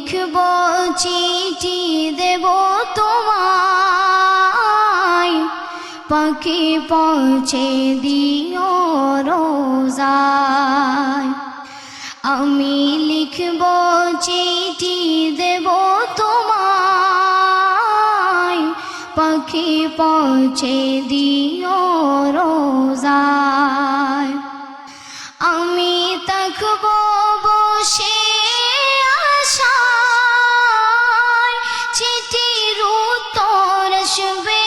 লিখব চিঠি দেব তোমায়, পাখি পৌঁছে দিও রোজায়। আমি লিখব চিঠি দেব তোমায়, পাখি পৌঁছে দিও রোজায়। আমি থাকব বসে আশায়, চিঠির উত্তর আসবে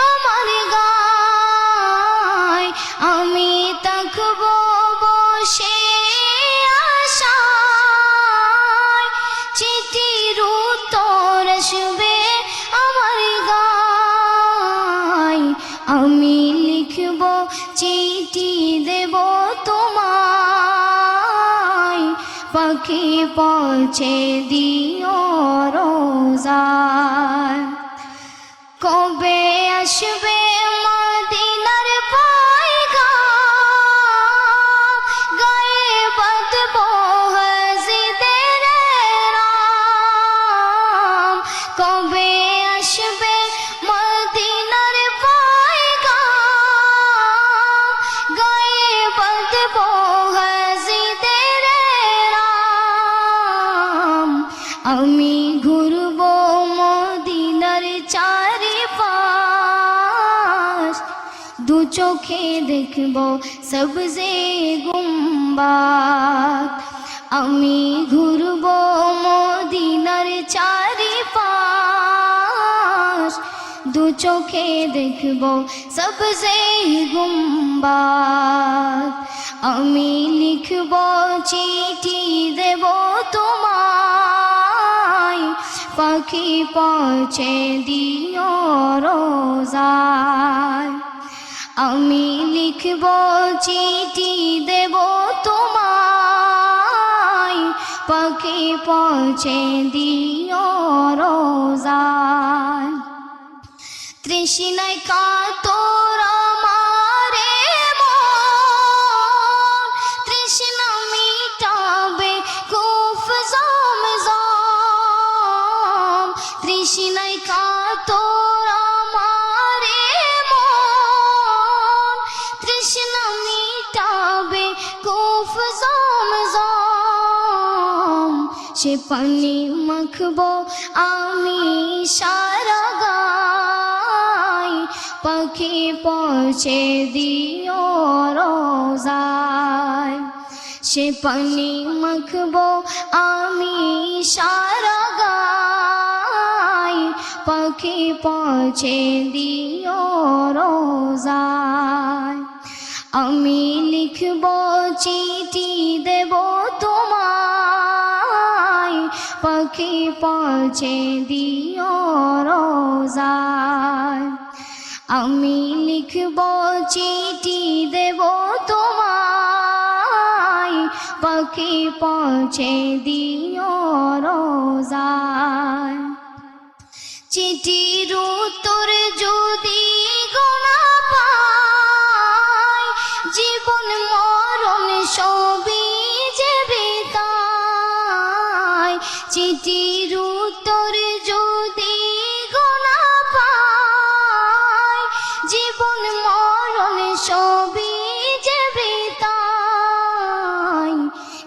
আমার গায়। আমি থাকব বসে আশায়, চিঠির উত্তর আসবে আমার গায়। আমি লিখব চিঠি দেব তোমায়, পাখি পৌঁছে দিও রোজায়। কবে আসবে মদিনার পয়গাম, গায়ে বাঁধব হাজিদের রাম। কবে আসবে মদিনার পয়গাম, গায়ে বাঁধব হাজিদের রাম। আমি ঘুরব মদিনার চারিপাশ, দু চোখে দেখব সবজে গুম্বাদ। আমি ঘুরব মদিনার চারিপাশ, দু চোখে দেখব সবজে গুম্বাদ। আমি লিখব চিঠি দেব তোমায়, পাখি পৌঁছে দিও রোজায়। আমি লিখব চিঠি দেব তোমায়, পাখি পৌঁছে দিও রোজায়। তৃষ্ণায় কাতর আমারে মন, তৃষ্ণা মিটাবে কুফ জমজম। তৃষ্ণায় কাতর আমারে মন, তৃষ্ণা মিটাবে কুফ জমজম। সে পানি মাখব আমি সারা গায়, পাখি পৌঁছে দিও রোজায়। সে পানি মাখব আমি সারা গায়, পাখি পৌঁছে দিও রোজায়। আমি লিখব চিঠি দেব তোমায়, পাখি পৌঁছে দিও রোজায়। আমি লিখব চিঠি দেব তোমায়, পাখি পৌঁছে দিও রোজায়। চিঠির উত্তর যদি গোনা পাই, জীবন মরণ সবই যে বেতায়। চিঠির উত্তর যদি গোনা পাই, জীবন মরণ সবই যে বেতায়।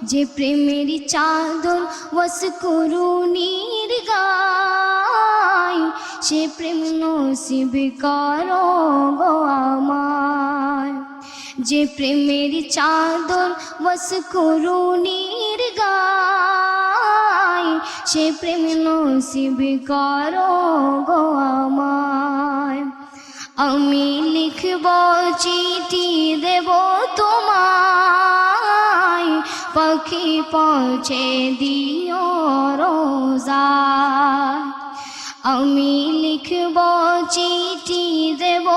যে প্রেমের চাদর ওয়াস করুণীর গায়, সে প্রেম নসিব করো গো আমায়। যে প্রেমের চাদর ওয়াস করুণীর গায়, সে প্রেম নসিব করো গো আমায়। আমি লিখব চিঠি দেব তোমায়, পাখি পৌঁছে দিও রোজায়। আমি লিখব চিঠি দেব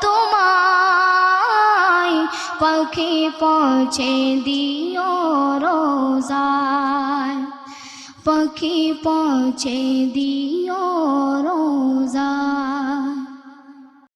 তোমায়, পাখি পৌঁছে দিও রোজায়। পাখি পৌঁছে দিও রোজায়।